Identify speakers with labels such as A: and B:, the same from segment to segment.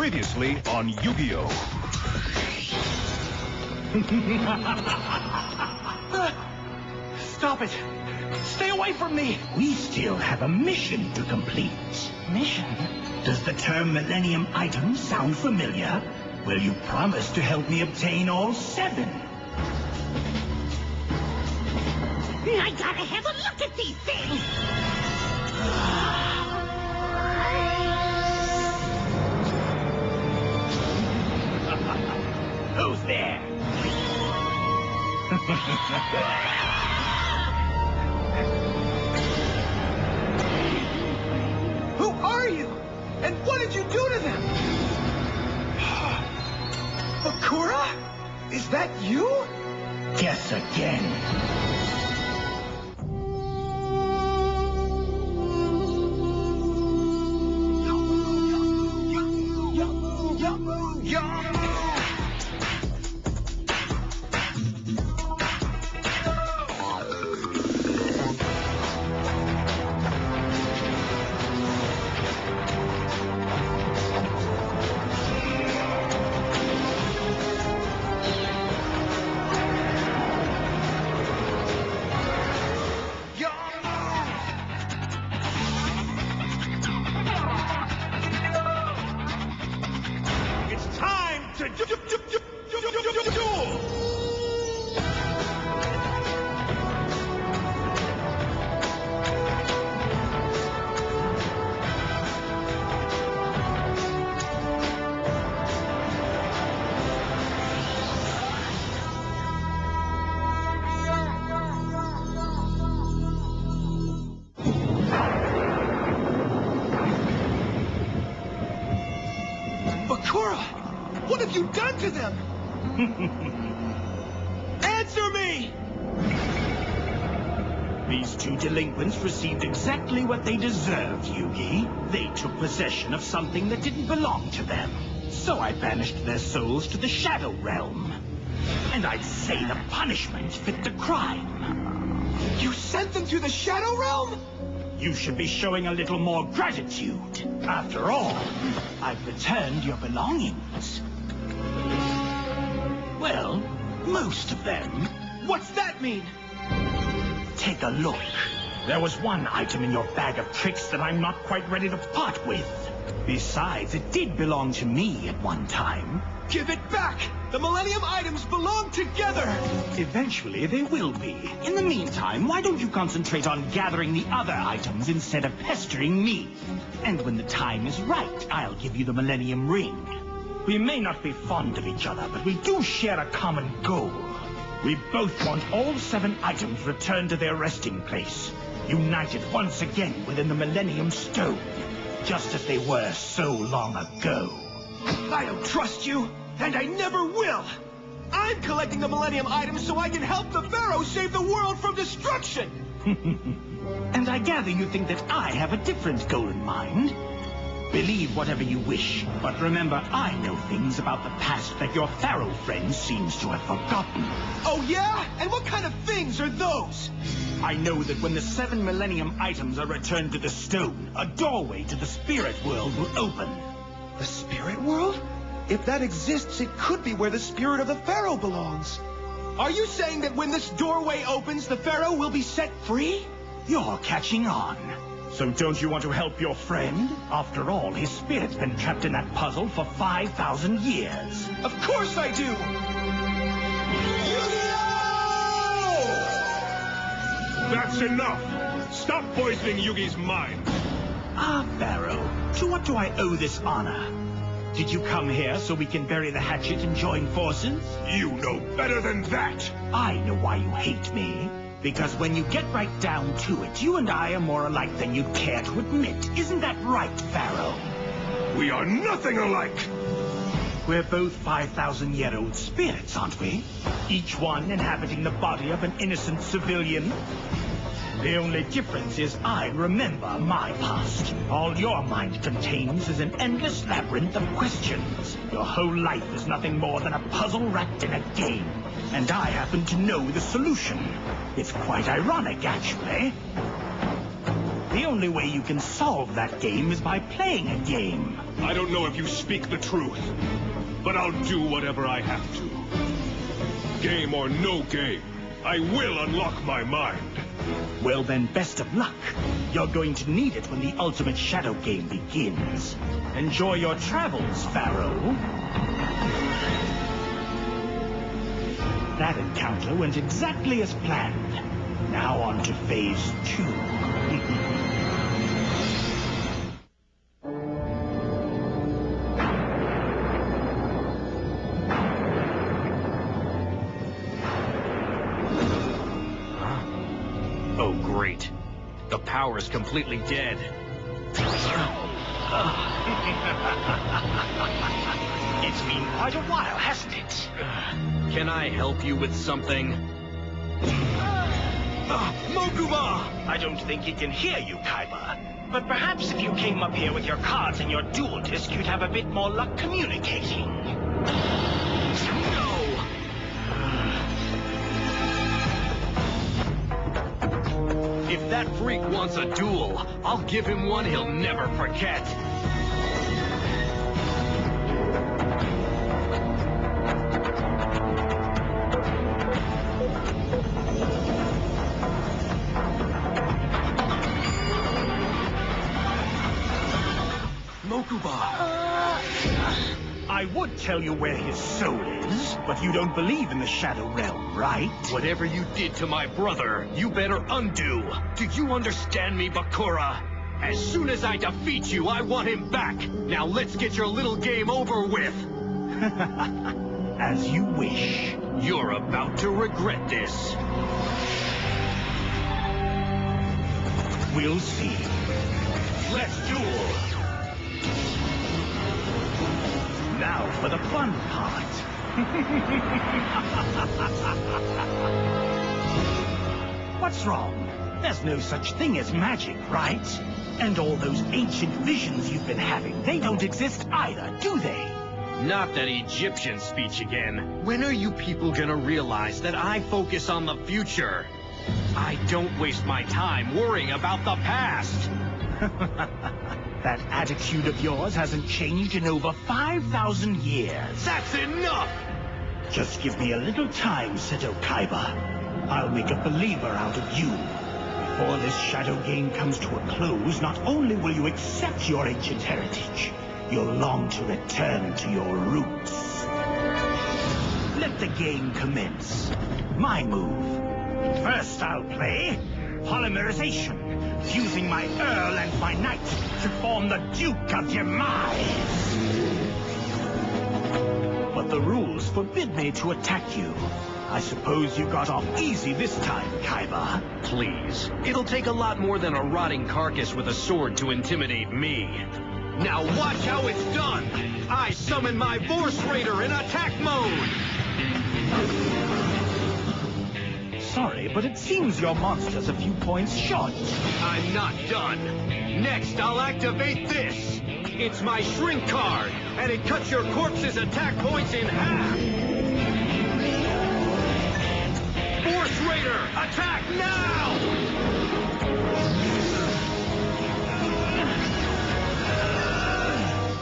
A: Previously on Yu-Gi-Oh!
B: Stop it! Stay away from me!
C: We still have a mission to complete.
B: Mission?
C: Does the term Millennium Item sound familiar? Will you promise to help me obtain all 7?
D: I gotta have a look at these things!
C: Who's there?
B: Who are you? And what did you do to them? Bakura? Is that you?
C: Guess again.
B: Bakura! What have you done to them? Answer me!
C: These 2 delinquents received exactly what they deserved, Yugi. They took possession of something that didn't belong to them. So I banished their souls to the Shadow Realm. And I'd say the punishment fit the crime.
B: You sent them to the Shadow Realm?
C: You should be showing a little more gratitude. After all, I've returned your belongings. Well, most of them.
B: What's that mean?
C: Take a look. There was one item in your bag of tricks that I'm not quite ready to part with. Besides, it did belong to me at one time.
B: Give it back! The Millennium Items belong together!
C: Eventually, they will be. In the meantime, why don't you concentrate on gathering the other items instead of pestering me? And when the time is right, I'll give you the Millennium Ring. We may not be fond of each other, but we do share a common goal. We both want all 7 items returned to their resting place, united once again within the Millennium Stone, just as they were so long ago.
B: I don't trust you, and I never will! I'm collecting the Millennium Items so I can help the Pharaoh save the world from destruction!
C: And I gather you think that I have a different goal in mind. Believe whatever you wish, but remember I know things about the past that your Pharaoh friend seems to have forgotten.
B: Oh yeah? And what kind of things are those?
C: I know that when the 7 Millennium Items are returned to the stone, a doorway to the spirit world will open.
B: The spirit world? If that exists, it could be where the spirit of the Pharaoh belongs. Are you saying that when this doorway opens, the Pharaoh will be set free?
C: You're catching on. So don't you want to help your friend? After all, his spirit's been trapped in that puzzle for 5,000 years.
B: Of course I do! Yu-Gi-Oh!
A: That's enough! Stop poisoning Yugi's mind!
C: Ah, Pharaoh, to what do I owe this honor? Did you come here so we can bury the hatchet and join forces?
A: You know better than that!
C: I know why you hate me. Because when you get right down to it, you and I are more alike than you'd care to admit. Isn't that right, Pharaoh?
A: We are nothing alike!
C: We're both 5,000-year-old spirits, aren't we? Each one inhabiting the body of an innocent civilian. The only difference is I remember my past. All your mind contains is an endless labyrinth of questions. Your whole life is nothing more than a puzzle wrapped in a game. And I happen to know the solution. It's quite ironic, actually. The only way you can solve that game is by playing a game.
A: I don't know if you speak the truth, but I'll do whatever I have to. Game or no game, I will unlock my mind.
C: Well then, best of luck. You're going to need it when the ultimate shadow game begins. Enjoy your travels, Pharaoh. That encounter went exactly as planned. Now on to phase 2.
E: Oh, great. The power's completely dead.
C: It's been quite a while, hasn't it?
E: Can I help you with something?
C: Mokuba! I don't think he can hear you, Kaiba. But perhaps if you came up here with your cards and your dual disc, you'd have a bit more luck communicating.
E: No! If that freak wants a duel, I'll give him one he'll never forget.
C: I would tell you where his soul is, but you don't believe in the Shadow Realm, right?
E: Whatever you did to my brother, you better undo. Do you understand me, Bakura? As soon as I defeat you, I want him back. Now let's get your little game over with.
C: As you wish.
E: You're about to regret this.
C: We'll see.
E: Let's duel.
C: Now for the fun part. What's wrong? There's no such thing as magic, right? And all those ancient visions you've been having, they don't exist either, do they?
E: Not that Egyptian speech again. When are you people gonna realize that I focus on the future? I don't waste my time worrying about the past.
C: That attitude of yours hasn't changed in over 5,000 years.
E: That's enough!
C: Just give me a little time, Seto Kaiba. I'll make a believer out of you. Before this shadow game comes to a close, not only will you accept your ancient heritage, you'll long to return to your roots. Let the game commence. My move. First I'll play polymerization, fusing my Earl and my Knight to form the Duke of Demise. But the rules forbid me to attack you. I suppose you got off easy this time, Kaiba.
E: Please. It'll take a lot more than a rotting carcass with a sword to intimidate me. Now watch how it's done! I summon my Force Raider in attack mode!
C: Sorry, but it seems your monster's a few points short.
E: I'm not done. Next, I'll activate this. It's my shrink card, and it cuts your corpse's attack points in half. Force Raider, attack now!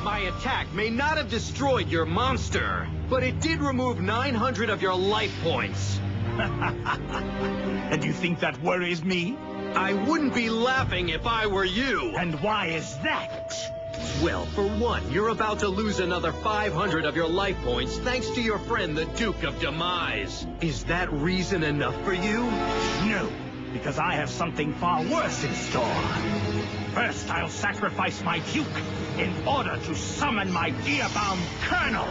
E: My attack may not have destroyed your monster, but it did remove 900 of your life points.
C: And you think that worries me?
E: I wouldn't be laughing if I were you.
C: And why is that?
E: Well, for one, you're about to lose another 500 of your life points thanks to your friend, the Duke of Demise. Is that reason enough for you?
C: No, because I have something far worse in store. First, I'll sacrifice my Duke in order to summon my dear-bound Colonel.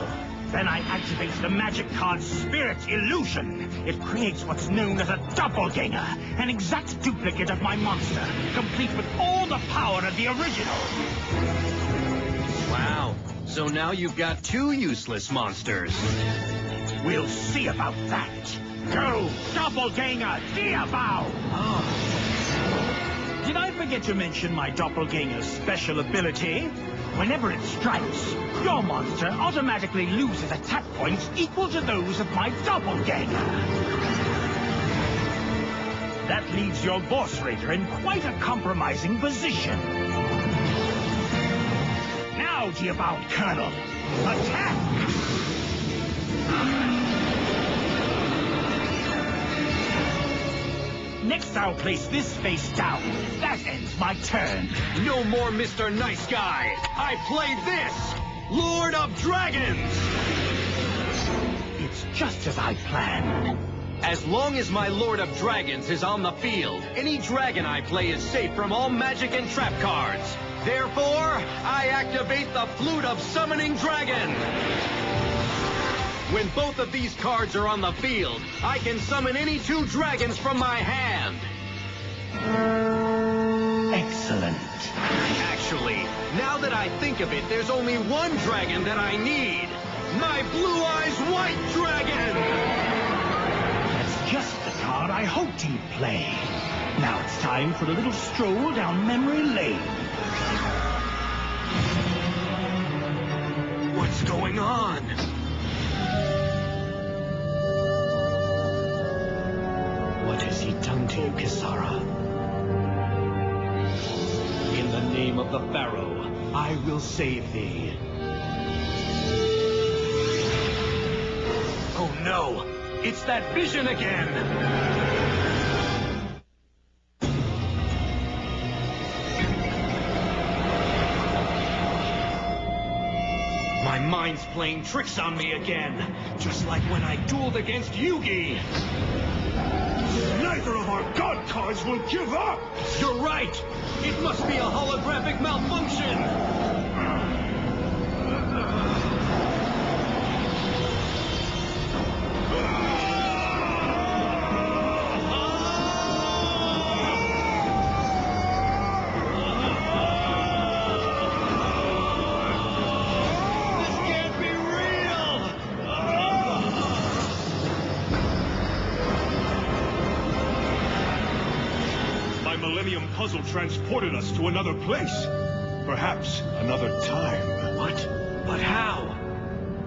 C: Then I activate the magic card Spirit Illusion. It creates what's known as a doppelganger, an exact duplicate of my monster, complete with all the power of the original.
E: Wow. So now you've got two useless monsters.
C: We'll see about that. Go, doppelganger, Diabao! Did I forget to mention my doppelganger's special ability? Whenever it strikes, your monster automatically loses attack points equal to those of my doppelganger. That leaves your boss raider in quite a compromising position. Now, dear-bound Colonel, attack! Next, I'll place this face down. That ends my turn.
E: No more Mr. Nice Guy. I play this, Lord of Dragons.
C: It's just as I planned.
E: As long as my Lord of Dragons is on the field, any dragon I play is safe from all magic and trap cards. Therefore, I activate the Flute of Summoning Dragon. When both of these cards are on the field, I can summon any 2 dragons from my hand.
C: Excellent.
E: Actually, now that I think of it, there's only one dragon that I need. My Blue Eyes White Dragon!
C: That's just the card I hoped he'd play. Now it's time for a little stroll down memory lane.
E: What's going on?
C: What has he done to you, Kisara? In the name of the Pharaoh, I will save thee.
E: Oh no! It's that vision again! My mind's playing tricks on me again, just like when I dueled against Yugi.
A: Neither of our god cards will give up!
E: You're right! It must be a holographic malfunction!
A: Millennium puzzle transported us to another place. Perhaps another time.
E: What? But how?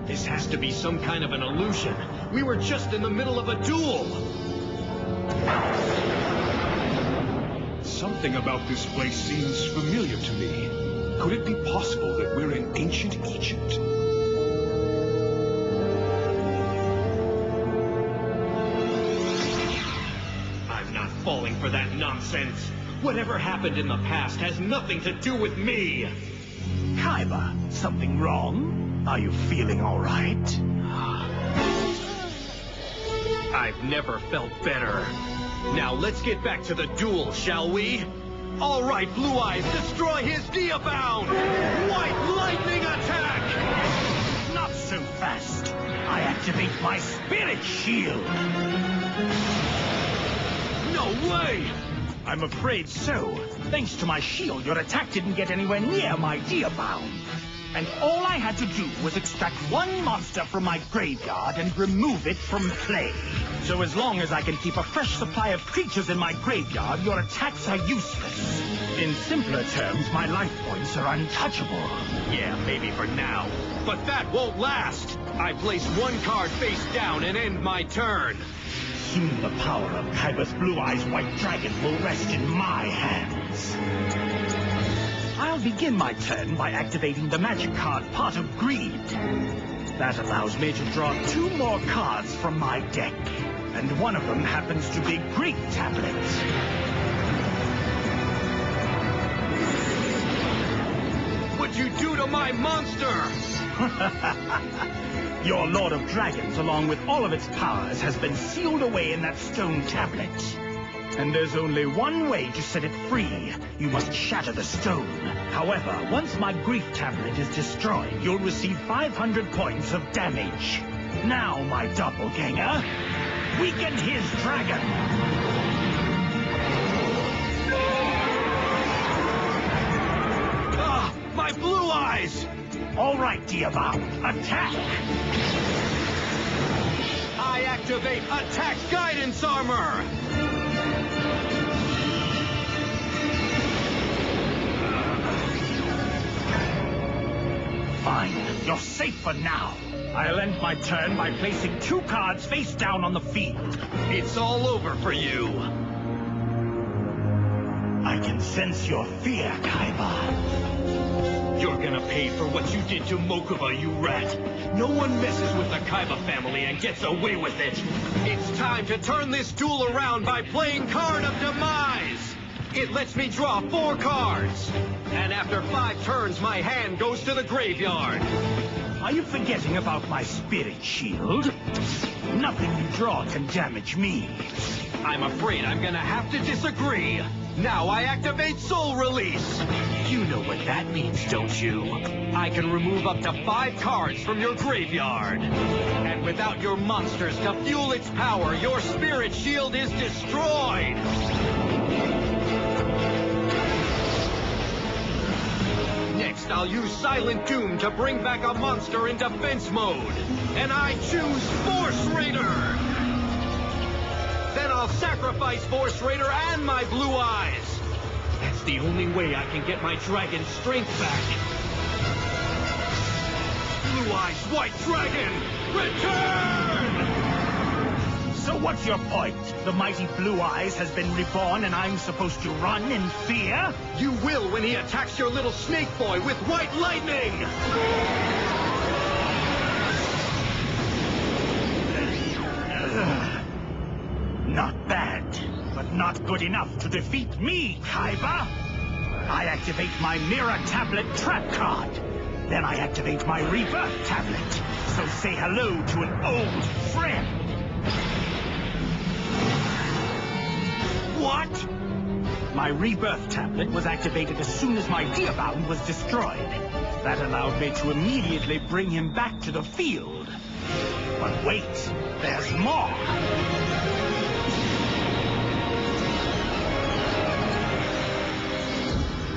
E: This has to be some kind of an illusion. We were just in the middle of a duel.
A: Something about this place seems familiar to me. Could it be possible that we're in ancient Egypt?
E: I'm not falling for that nonsense. Whatever happened in the past has nothing to do with me.
C: Kaiba, something wrong? Are you feeling all right?
E: I've never felt better. Now let's get back to the duel, shall we? All right, Blue Eyes, destroy his Diabound! White Lightning Attack!
C: Not so fast. I activate my Spirit Shield.
E: No way!
C: I'm afraid so. Thanks to my shield, your attack didn't get anywhere near my Diabound. And all I had to do was extract one monster from my graveyard and remove it from play. So as long as I can keep a fresh supply of creatures in my graveyard, your attacks are useless. In simpler terms, my life points are untouchable.
E: Yeah, maybe for now. But that won't last! I place one card face down and end my turn.
C: Soon the power of Kaiba's Blue Eyes White Dragon will rest in my hands. I'll begin my turn by activating the magic card Pot of Greed. That allows me to draw 2 more cards from my deck. And one of them happens to be Grief Tablet.
E: What'd you do to my monster?
C: Your Lord of Dragons, along with all of its powers, has been sealed away in that stone tablet. And there's only one way to set it free. You must shatter the stone. However, once my Grief Tablet is destroyed, you'll receive 500 points of damage. Now, my doppelganger, weaken his dragon!
E: Ah, my Blue Eyes!
C: All right, Diabound, attack!
E: I activate Attack Guidance Armor!
C: Fine, you're safe for now. I'll end my turn by placing 2 cards face down on the field.
E: It's all over for you.
C: can sense your fear, Kaiba.
E: You're gonna pay for what you did to Mokuba, you rat. No one messes with the Kaiba family and gets away with it. It's time to turn this duel around by playing Card of Demise. It lets me draw 4 cards. And after 5 turns, my hand goes to the graveyard.
C: Are you forgetting about my spirit shield? Nothing you draw can damage me.
E: I'm afraid I'm gonna have to disagree. Now I activate Soul Release. You know what that means, don't you? I can remove up to 5 cards from your graveyard. And without your monsters to fuel its power, your spirit shield is destroyed. Next, I'll use Silent Doom to bring back a monster in defense mode. And I choose Force Raider. Then I'll sacrifice Force Raider and my blue eyes. That's the only way I can get my dragon strength back. Blue Eyes White Dragon, return!
C: So what's your point? The mighty Blue Eyes has been reborn and I'm supposed to run in fear?
E: You will when he attacks your little snake boy with white lightning!
C: Not bad, but not good enough to defeat me, Kaiba. I activate my Mirror Tablet trap card. Then I activate my Rebirth Tablet. So say hello to an old friend. What? My Rebirth Tablet was activated as soon as my Deerbound was destroyed. That allowed me to immediately bring him back to the field. But wait, there's more.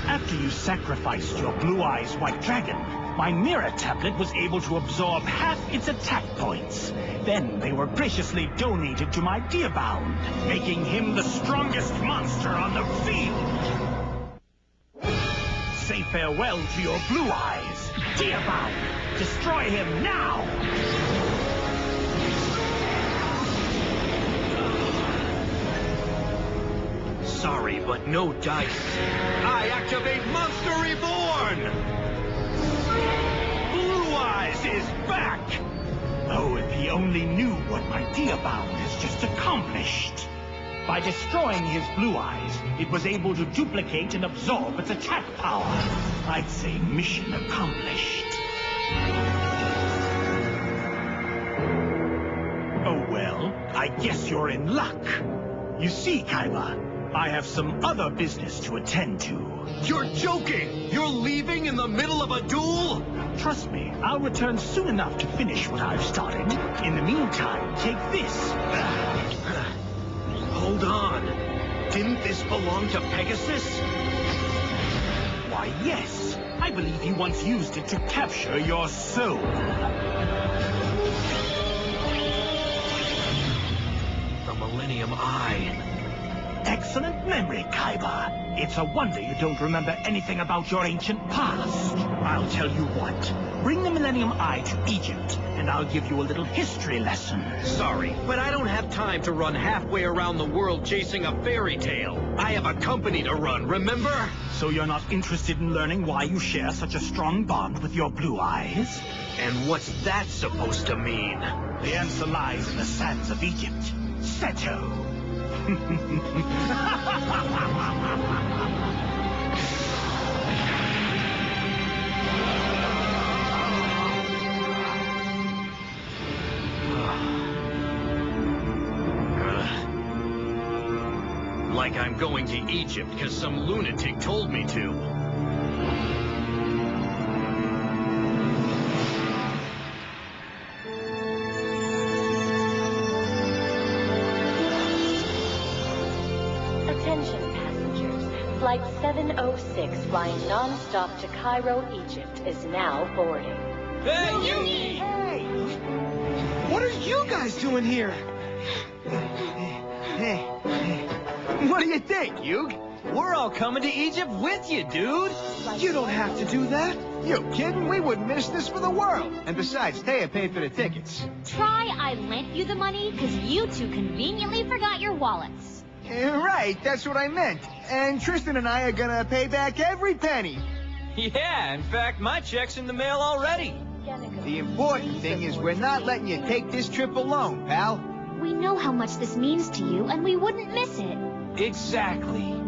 C: After you sacrificed your Blue Eyes White Dragon, my Mirror Tablet was able to absorb half its attack points. Then they were graciously donated to my Deerbound, making him the strongest monster on the field. Say farewell to your Blue Eyes, Deerbound. Destroy him now!
E: Sorry, but no dice. I activate Monster Reborn! Blue Eyes is back!
C: Oh, if he only knew what my Deerbound has just accomplished. By destroying his Blue Eyes, it was able to duplicate and absorb its attack power. I'd say mission accomplished. Oh well, I guess you're in luck. You see, Kaiba, I have some other business to attend to.
E: You're joking! You're leaving in the middle of a duel?
C: Trust me, I'll return soon enough to finish what I've started. In the meantime, take this.
E: Hold on. Didn't this belong to Pegasus?
C: Why, yes. I believe he once used it to capture your soul.
E: The Millennium Eye.
C: Excellent memory, Kaiba. It's a wonder you don't remember anything about your ancient past. I'll tell you what. Bring the Millennium Eye to Egypt, and I'll give you a little history lesson.
E: Sorry, but I don't have time to run halfway around the world chasing a fairy tale. I have a company to run, remember?
C: So you're not interested in learning why you share such a strong bond with your Blue Eyes?
E: And what's that supposed to mean?
C: The answer lies in the sands of Egypt. Seto.
E: Like I'm going to Egypt because some lunatic told me to.
F: Attention passengers. Flight 706 flying non-stop to Cairo, Egypt is now boarding.
B: Hey! What are you guys doing here? Hey. What do you think, Hugh?
G: We're all coming to Egypt with you, dude.
B: You don't have to do that. You kidding? We wouldn't miss this for the world. And besides, Taya paid for the tickets.
H: Try I lent you the money because you two conveniently forgot your wallets. Right, that's what I meant. And Tristan and I are gonna pay back every penny.
G: Yeah, in fact, my check's in the mail already.
H: The important thing is we're not letting you take this trip alone, pal.
I: We know how much this means to you, and we wouldn't miss it.
G: Exactly.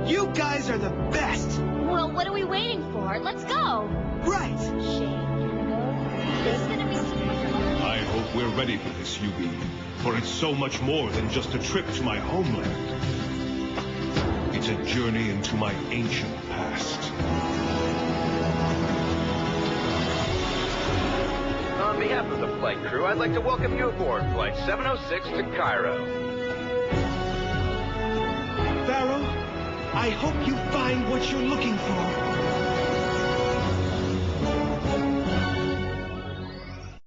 B: You guys are the best!
I: Well, what are we waiting for? Let's go!
B: Right!
I: There's gonna be so much fun.
A: I hope we're ready for this, Yubi. For it's so much more than just a trip to my homeland. It's a journey into my ancient past.
J: On behalf of the flight crew, I'd like to welcome you aboard Flight 706 to Cairo.
B: Pharaoh, I hope you find what you're looking for.